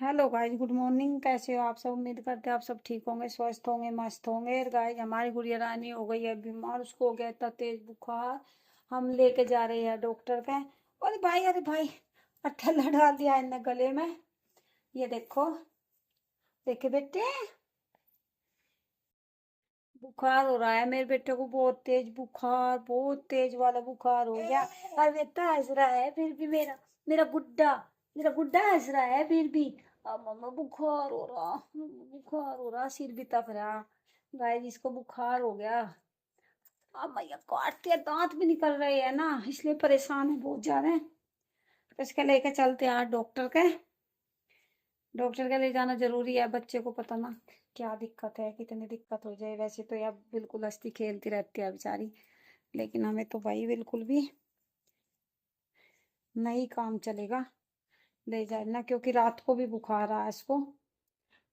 Hello guys, good morning. कैसे हो आप सब? उम्मीद करते हैं आप सब ठीक होंगे, स्वस्थ होंगे, मस्त होंगे। गाइस, हमारी गुड़िया रानी हो गई है बीमार। उसको हो गया इतना तेज बुखार। हम लेके जा रहे हैं डॉक्टर के। अरे भाई, अरे भाई, ठल्ला डाल दिया इनने गले में। ये देखो, देखे बेटे, बुखार हो रहा है मेरे बेटे को। बहुत तेज बुखार, बहुत तेज वाला बुखार हो गया। और बेटा हंस रहा है फिर भी। मेरा मेरा गुड्डा मेरा गुड्डा हंस रहा है फिर भी। अब मम्मा बुखार हो रहा, बुखार हो रहा, सिर भी तप रहा। गाइस, इसको बुखार हो गया। अब भैया काटते हैं, दांत भी निकल रहे हैं ना, इसलिए परेशान है बहुत ज्यादा। तो इसके लेके चलते हैं आज डॉक्टर के। डॉक्टर के ले जाना जरूरी है। बच्चे को पता ना क्या दिक्कत है, कितनी दिक्कत हो जाए। वैसे तो यार बिल्कुल हंसती खेलती रहती है बेचारी, लेकिन हमें तो भाई बिल्कुल भी नहीं काम चलेगा ले जाए ना, क्योंकि रात को भी बुखार रहा है इसको।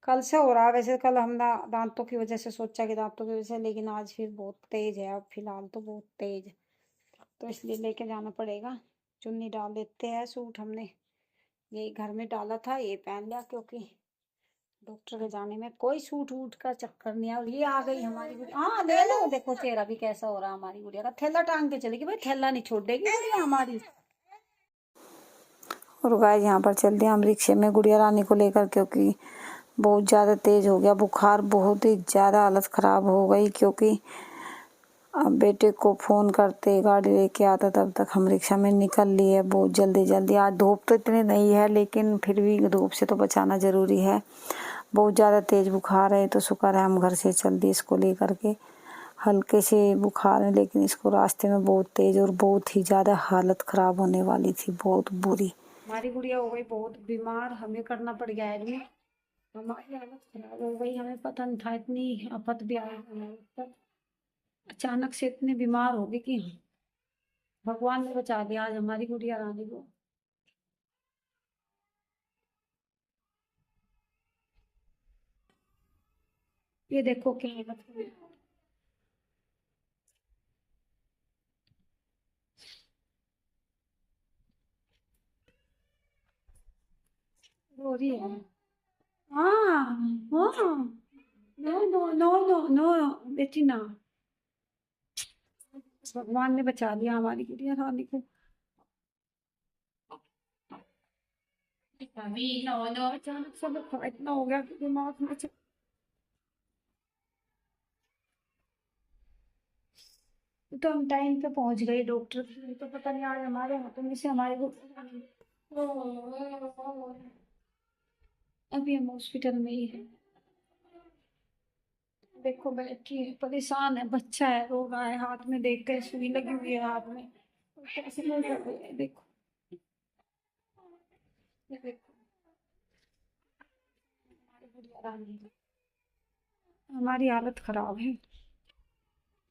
कल से हो रहा है वैसे। कल हम ना दांतों की वजह से सोचा कि दांतों की वजह से, लेकिन आज फिर बहुत तेज है। अब फिलहाल तो बहुत तेज, तो इसलिए लेके जाना पड़ेगा। चुन्नी डाल देते हैं। सूट हमने यही घर में डाला था, ये पहन लिया, क्योंकि डॉक्टर के जाने में कोई सूट वूट का चक्कर नहीं है। और ये आ गई हमारी गुड़िया। हाँ ले लो, देखो चेहरा भी कैसा हो रहा है हमारी गुड़िया का। थैला टांग के चलेगी भाई, थैला नहीं छोड़ देगी गुड़िया हमारी। और गाइस, यहाँ पर चलते हैं हम रिक्शे में गुड़िया रानी को लेकर, क्योंकि बहुत ज़्यादा तेज हो गया बुखार। बहुत ही ज़्यादा हालत ख़राब हो गई, क्योंकि अब बेटे को फ़ोन करते गाड़ी लेके आता तब तक हम रिक्शा में निकल लिए बहुत जल्दी जल्दी। आज धूप तो इतनी नहीं है, लेकिन फिर भी धूप से तो बचाना ज़रूरी है। बहुत ज़्यादा तेज़ बुखार है, तो शुक्र है हम घर से चल दिए इसको लेकर के। हल्के से बुखार है, लेकिन इसको रास्ते में बहुत तेज़ और बहुत ही ज़्यादा हालत ख़राब होने वाली थी, बहुत बुरी। हमारी गुड़िया हो गई बहुत बीमार, हमें करना पड़ गया एडमिट। हमारी हालत खराब हो गई, हमें पता नहीं था इतनी आफत भी आई हमारे ऊपर। अचानक से इतने बीमार हो गए कि भगवान ने बचा दिया आज हमारी गुड़िया रानी को। ये देखो क्या हालत हो गई। रो रही है। हाँ, हाँ, no no no no no, बेटी ना। भगवान ने बचा लिया हमारी गुड़िया रानी को। अभी नो नो, अचानक से बुखार इतना हो गया कि दिमाग में तो हम टाइम पे पहुंच गए डॉक्टर। तो पता नहीं आज हमारे हाथों में से हमारे को। अभी हम हॉस्पिटल में ही है। देखो बैठी है, परेशान है, बच्चा है, रो रहा है। हाथ में देख कर सुई लगी हुई है हाथ में, और कैसे रो रहा है देखो। ये देखो हमारी गुड़िया रानी, हमारी हालत खराब है।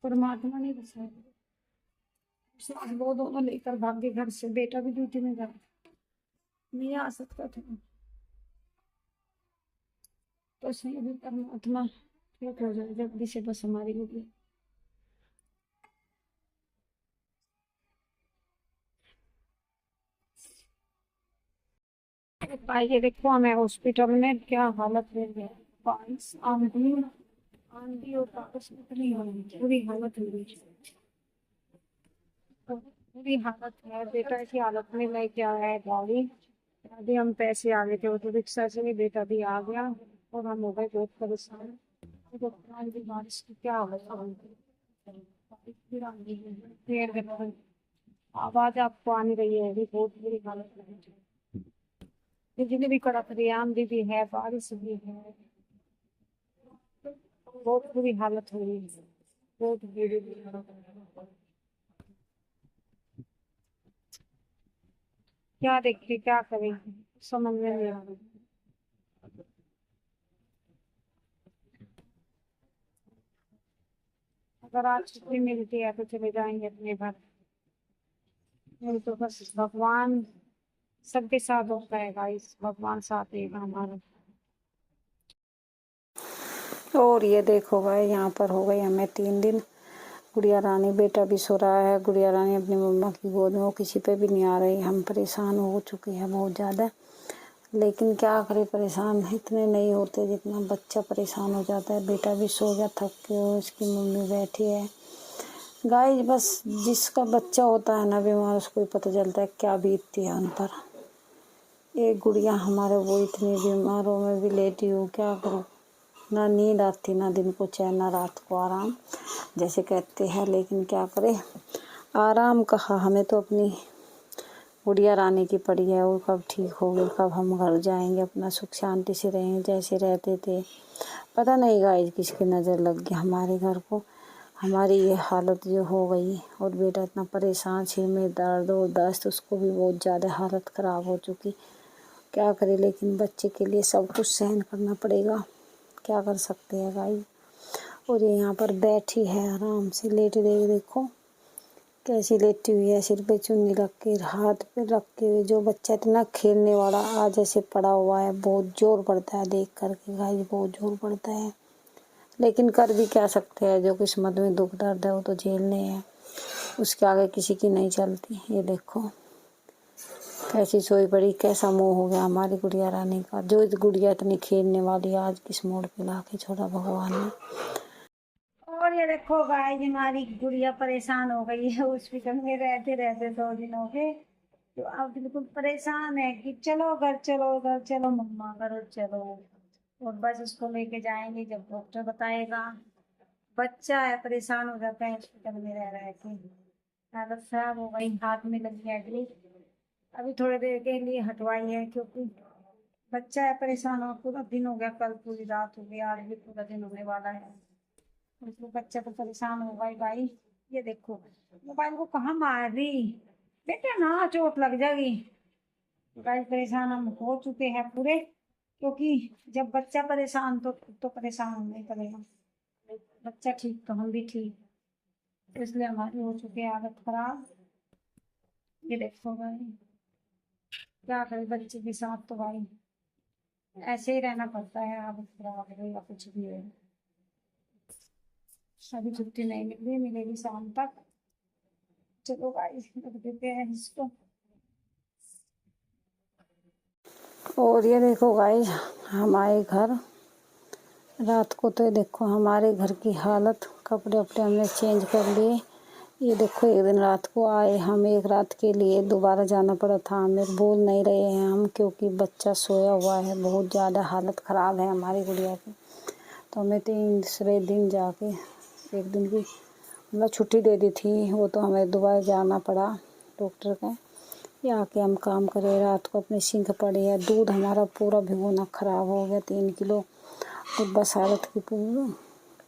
परमात्मा ने बचाया। सास वो दोनों लेकर भाग गए घर से। बेटा भी ड्यूटी में गया, नहीं आ सकता था। तो इसलिए भी परमात्मा ठीक हो जाए जल्दी से, बस हमारी गुड़िया। ये देखो हमें हॉस्पिटल में क्या हालत है। बारिश, आंधी, आंधी और बारिश इतनी हो रही है, बुरी हालत हो रही है। बुरी हालत है। बेटा की हालत में लेके आया है गाड़ी। अभी हम पैसे आ गए थे ऑटो रिक्शा से, बेटा भी आ गया और हम हो गए बहुत परेशान। देखो आंधी बारिश की क्या हालत हो रही है। बारिश भी आंधी है, पेड़ देखो, आवाज आपको आ नहीं रही है, अभी बहुत बुरी हालत है। बिजली भी कड़क रही है, आंधी भी है, बारिश भी है। बहुत बुरी हालत हो रही है, बहुत बुरी हालत है। क्या देखिए क्या करेंगे, समझ में नहीं आ रहा। अगर आज छुट्टी मिलती है तो चले जाएंगे अपने घर। नहीं तो बस भगवान सबके साथ होता है गाइस, भगवान साथ देगा हमारा। और ये देखो भाई, यहाँ पर हो गए हमें 3 दिन। गुड़िया रानी, बेटा भी सो रहा है, गुड़िया रानी अपनी मम्मा की गोद में, वो किसी पे भी नहीं आ रही। हम परेशान हो चुके हैं बहुत ज़्यादा, लेकिन क्या करे, परेशान इतने नहीं होते जितना बच्चा परेशान हो जाता है। बेटा भी सो गया थक के, उसकी मम्मी बैठी है। गाइस बस जिसका बच्चा होता है ना बीमार, उसको ही पता चलता है क्या बीतती है उन पर। एक गुड़िया हमारे वो इतनी बीमारों में भी लेटी हूँ, क्या करूँ, ना नींद आती, ना दिन को चैन, ना रात को आराम, जैसे कहते हैं। लेकिन क्या करें, आराम कहाँ, हमें तो अपनी गुड़िया रानी की पड़ी है। वो कब ठीक होगी, कब हम घर जाएंगे, अपना सुख शांति से रहेंगे जैसे रहते थे। पता नहीं गाइस किसकी नज़र लग गई हमारे घर को, हमारी ये हालत जो हो गई। और बेटा इतना परेशान, सिर में दर्द और दस्त, उसको भी बहुत ज़्यादा हालत ख़राब हो चुकी। क्या करें, लेकिन बच्चे के लिए सब कुछ सहन करना पड़ेगा, क्या कर सकते हैं गाइस। और ये यहाँ पर बैठी है आराम से लेटे, देखो कैसी लेटी हुई है, सिर पे चुन्नी रख के, हाथ पे रख के। जो बच्चा इतना खेलने वाला आज ऐसे पड़ा हुआ है, बहुत जोर पड़ता है देख करके गाइस, बहुत जोर पड़ता है। लेकिन कर भी क्या सकते हैं, जो किस्मत में दुख दर्द है वो तो झेलने हैं, उसके आगे किसी की नहीं चलती। ये देखो कैसी सोई पड़ी, कैसा मोह हो गया हमारी गुड़िया रानी का। जो इस गुड़िया इतनी खेलने वाली आज किस मोड़ पे ला के छोड़ा भगवान ने। और ये देखो गाइस, हमारी गुड़िया परेशान हो गई है, हॉस्पिटल में रहते रहते 2 दिन हो गए। तो अब बिल्कुल परेशान है कि चलो घर, चलो घर, चलो मम्मा घर चलो। और बस इसको लेके जाएंगे जब डॉक्टर बताएगा। बच्चा है, परेशान हो जाता है हॉस्पिटल में रह रह के, हालत खराब हो गई। हाथ में लगी एडली, अभी थोड़ी देर के लिए हटवाई है, क्योंकि बच्चा है परेशान। और पूरा दिन हो गया, कल पूरी रात हो गई, आज भी पूरा दिन होने वाला है। उसको बच्चा तो परेशान होगा ही भाई। ये देखो मोबाइल को कहाँ मार रही बेटा, ना चोट लग जाएगी। गाइस परेशान हम हो चुके हैं पूरे, क्योंकि जब बच्चा परेशान तो परेशान होना ही पड़ेगा। बच्चा ठीक तो हम भी ठीक, तो इसलिए हमारी हो चुकी है हालत खराब। ये देखो भाई, क्या करे बच्चे के साथ, तो भाई ऐसे ही रहना पड़ता है, हालत खराब है या कुछ भी है। अभी छुट्टी नहीं मिल रही, मिलेगी शाम तक। चलो गाइस रख देते हैं इसको। और ये देखो गाइस, हम आए घर रात को, तो ये देखो हमारे घर की हालत। कपड़े वपड़े हमने चेंज कर लिए। ये देखो एक दिन रात को आए हम, एक रात के लिए दोबारा जाना पड़ा था हमें। बोल नहीं रहे हैं हम, क्योंकि बच्चा सोया हुआ है, बहुत ज़्यादा हालत ख़राब है हमारी गुड़िया की। तो हमें तीसरे दिन जाके, एक दिन की मतलब छुट्टी दे दी थी, वो तो हमें दोबारा जाना पड़ा डॉक्टर का। ये आके हम काम करे, रात को अपने सिंक पड़े है। दूध हमारा पूरा भिगोना ख़राब हो गया, 3 किलो। तो बस हालत की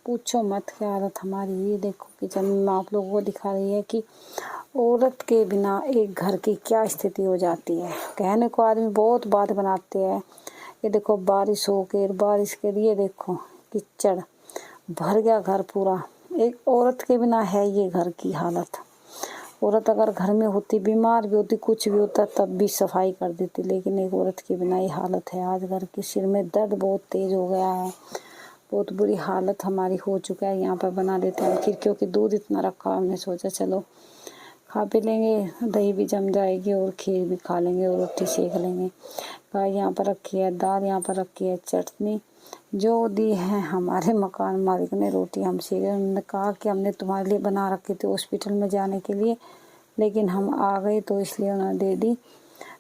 पूछो मत, क्या हालत हमारी। ये देखो किचन में आप लोगों को दिखा रही है कि औरत के बिना एक घर की क्या स्थिति हो जाती है। कहने को आदमी बहुत बात बनाते हैं। ये देखो बारिश हो के, बारिश के लिए देखो कीचड़ भर गया घर पूरा। एक औरत के बिना है ये घर की हालत। औरत अगर घर में होती, बीमार भी होती, कुछ भी होता, तब भी सफाई कर देती। लेकिन एक औरत के बिना ये हालत है आज घर की। सिर में दर्द बहुत तेज हो गया है, बहुत बुरी हालत हमारी हो चुका है। यहाँ पर बना देते हैं खीर, क्योंकि दूध इतना रखा, हमने सोचा चलो खा पी लेंगे, दही भी जम जाएगी और खीर भी खा लेंगे और रोटी सेक लेंगे। गाय यहाँ पर रखी है, दाल यहाँ पर रखी है, चटनी जो दी है हमारे मकान मालिक ने। रोटी हम सेक, उन्होंने कहा कि हमने तुम्हारे लिए बना रखी थी हॉस्पिटल में जाने के लिए, लेकिन हम आ गए तो इसलिए उन्होंने दे दी।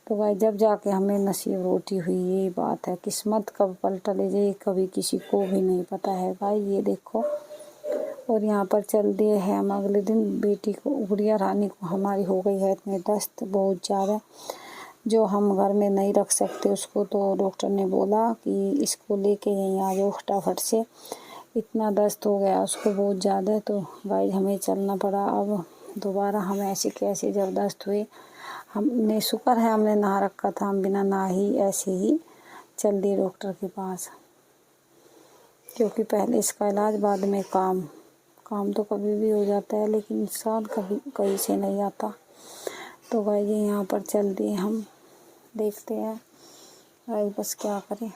तो भाई जब जाके हमें नसीब रोटी हुई, ये बात है। किस्मत कब पलटा ले जाए कभी किसी को भी नहीं पता है भाई। ये देखो, और यहाँ पर चल दिए हैं हम अगले दिन। बेटी को, गुड़िया रानी को हमारी हो गई है इतने दस्त बहुत ज़्यादा, जो हम घर में नहीं रख सकते उसको। तो डॉक्टर ने बोला कि इसको लेके यहीं आ जाओ फटाफट से, इतना दस्त हो गया उसको बहुत ज़्यादा। तो गाइस हमें चलना पड़ा अब दोबारा। हम ऐसे कैसे जब दस्त हुए, हमने शुक्र है हमने नहा रखा था, हम बिना नहा ही ऐसे ही चल दिए डॉक्टर के पास, क्योंकि पहले इसका इलाज बाद में काम। काम तो कभी भी हो जाता है, लेकिन इंसान कभी कहीं से नहीं आता। तो भाई ये यहाँ पर चल दिए हम, देखते हैं भाई बस क्या करें।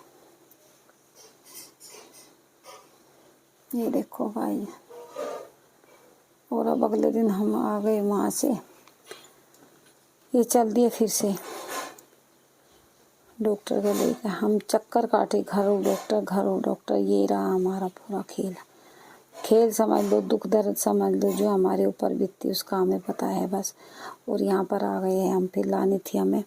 ये देखो भाई, और अब अगले दिन हम आ गए वहाँ से, ये चल दिए फिर से डॉक्टर को लेकर हम चक्कर काटे, घर हो डॉक्टर, ये रहा हमारा पूरा खेल समझ लो, दुख दर्द समझ लो, जो हमारे ऊपर बीतती उसका हमें पता है बस। और यहाँ पर आ गए हैं हम, फिर लानी थी हमें,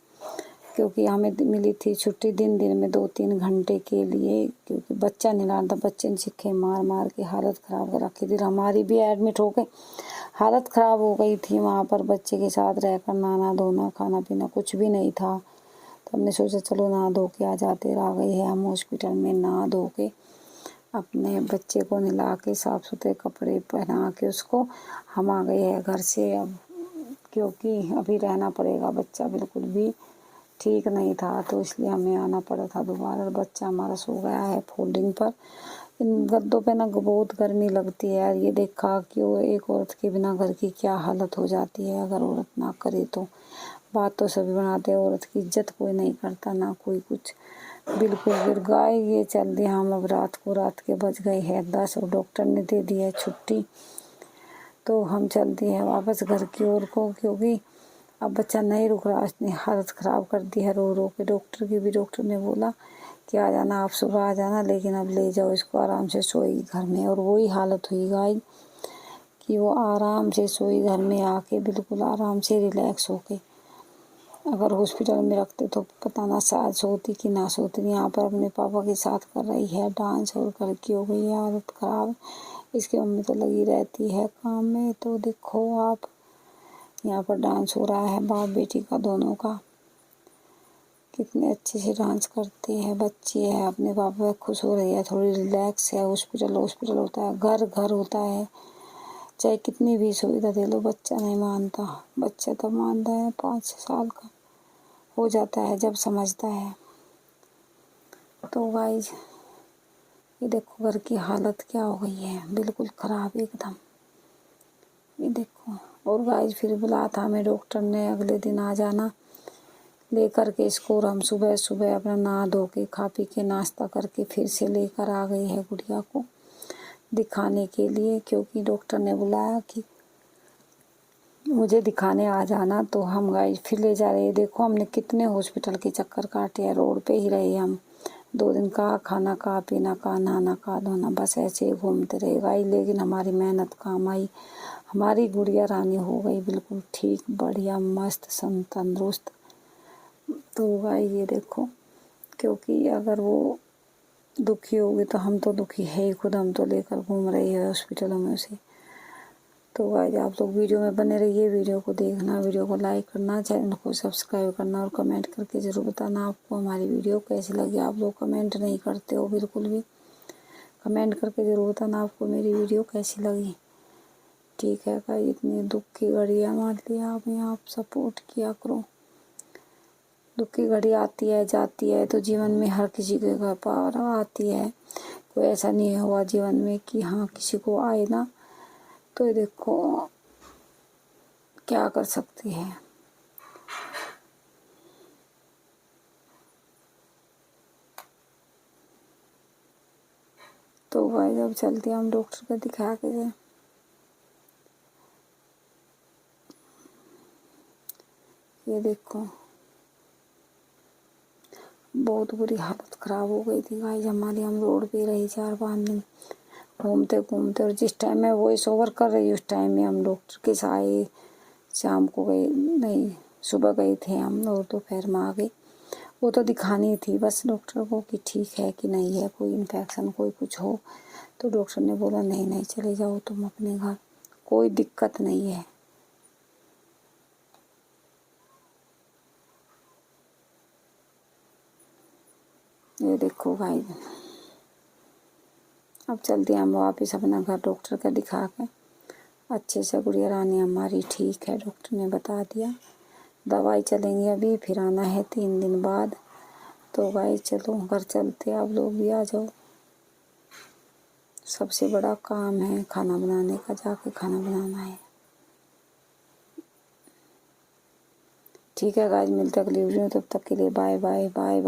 क्योंकि हमें मिली थी छुट्टी दिन में 2-3 घंटे के लिए, क्योंकि बच्चा नहीं लाना था। बच्चे ने चिक्के मार के हालत ख़राब कर रखी थी। हमारी भी एडमिट हो गए, हालत ख़राब हो गई थी वहाँ पर। बच्चे के साथ रहकर नहाना धोना खाना पीना कुछ भी नहीं था। तो हमने सोचा चलो नहा धो के आ जाते। आ गए हैं हम हॉस्पिटल में, नहा धो के अपने बच्चे को नहला के साफ़ सुथरे कपड़े पहना के उसको हम आ गए हैं घर से। अब क्योंकि अभी रहना पड़ेगा, बच्चा बिल्कुल भी ठीक नहीं था, तो इसलिए हमें आना पड़ा था दोबारा। बच्चा हमारा सो गया है फोल्डिंग पर। इन गद्दों पे ना बहुत गर्मी लगती है यार। ये देखा कि वो एक औरत के बिना घर की क्या हालत हो जाती है अगर औरत ना करे तो। बात तो सभी बनाते हैं, औरत की इज्जत कोई नहीं करता, ना कोई कुछ, बिल्कुल। फिर गाय ये चल दिया हम। अब रात के बज गए हैं 10 और डॉक्टर ने दे दी है छुट्टी, तो हम चल दिए हैं वापस घर की ओर को, क्योंकि अब बच्चा नहीं रुक रहा। उसने हालत ख़राब कर दी है रो के। डॉक्टर ने बोला कि आ जाना, आप सुबह आ जाना, लेकिन अब ले जाओ इसको, आराम से सोएगी घर में। और वही हालत हुई गाय कि वो आराम से सोई घर में आके, बिल्कुल आराम से रिलैक्स होके। अगर हॉस्पिटल में रखते तो पता ना शायद सोती कि ना सोती। यहाँ पर अपने पापा के साथ कर रही है डांस, और घर की हो गई है हालत ख़राब। इसकी मम्मी तो लगी रहती है काम में। तो देखो आप, यहाँ पर डांस हो रहा है बाप बेटी का, दोनों का। कितने अच्छे से डांस करते हैं। बच्ची है अपने पापा खुश हो रही है, थोड़ी रिलैक्स है। हॉस्पिटल होता है, घर होता है, चाहे कितनी भी सुविधा दे लो, बच्चा नहीं मानता। बच्चा तब मानता है 5-6 साल का हो जाता है जब समझता है। तो गाइस ये देखो घर की हालत क्या हो गई है, बिल्कुल ख़राब एकदम। ये देखो। और गाइस फिर बुलाया था हमें डॉक्टर ने अगले दिन आ जाना लेकर के इसको। और हम सुबह अपना नहा धो के खा पी के नाश्ता करके फिर से लेकर आ गए हैं गुड़िया को दिखाने के लिए, क्योंकि डॉक्टर ने बुलाया कि मुझे दिखाने आ जाना। तो हम गाइस फिर ले जा रहे हैं। देखो हमने कितने हॉस्पिटल के चक्कर काटे हैं, रोड पे ही रहे हम 2 दिन का, खाना का पीना का नहाना का धोना, बस ऐसे ही घूमते रहे गाइस। लेकिन हमारी मेहनत काम आई, हमारी गुड़िया रानी हो गई बिल्कुल ठीक, बढ़िया, मस्त, तंदुरुस्त। तो गाइस ये देखो, क्योंकि अगर वो दुखी होगी तो हम तो दुखी है ही खुद, हम तो लेकर घूम रहे हैं हॉस्पिटलों में उसे। तो गाइस आप लोग वीडियो में बने रहिए, वीडियो को देखना, वीडियो को लाइक करना, चैनल को सब्सक्राइब करना, और कमेंट करके ज़रूर बताना आपको हमारी वीडियो कैसी लगी। आप लोग कमेंट नहीं करते हो बिल्कुल भी, कमेंट करके ज़रूर बताना आपको मेरी वीडियो कैसी लगी। ठीक है गाइस, इतनी दुख की घड़ी है हमारे लिए, आप सपोर्ट किया करो। दुख की घड़ी आती है जाती है, तो जीवन में हर किसी के घर पर आती है। कोई ऐसा नहीं हुआ जीवन में कि हाँ किसी को आए ना। तो ये देखो क्या कर सकती है। तो गाइस अब चलते हम डॉक्टर को दिखा के जाए। ये देखो बहुत बुरी हालत ख़राब हो गई थी गाइस हमारी। हम रोड पे रही 4-5 दिन घूमते घूमते, और जिस टाइम मैं वॉइस ओवर कर रही उस टाइम में हम डॉक्टर के आए। शाम को गए नहीं, सुबह गए थे हम, और दोपहर में आ गए। वो तो दिखानी थी बस डॉक्टर को कि ठीक है कि नहीं है, कोई इन्फेक्शन कोई कुछ हो। तो डॉक्टर ने बोला नहीं चले जाओ तुम अपने घर, कोई दिक्कत नहीं है। ये देखो भाई, अब चलते हैं हम वापस अपना घर डॉक्टर का दिखा के। अच्छे से गुड़िया रानी हमारी ठीक है, डॉक्टर ने बता दिया। दवाई चलेंगे अभी, फिर आना है 3 दिन बाद। तो भाई चलो घर चलते, आप लोग भी आ जाओ। सबसे बड़ा काम है खाना बनाने का, जाके खाना बनाना है। ठीक है गाइस, मिलते हैं अगली वीडियो में, तब तक के लिए बाय बाय बाय बाय।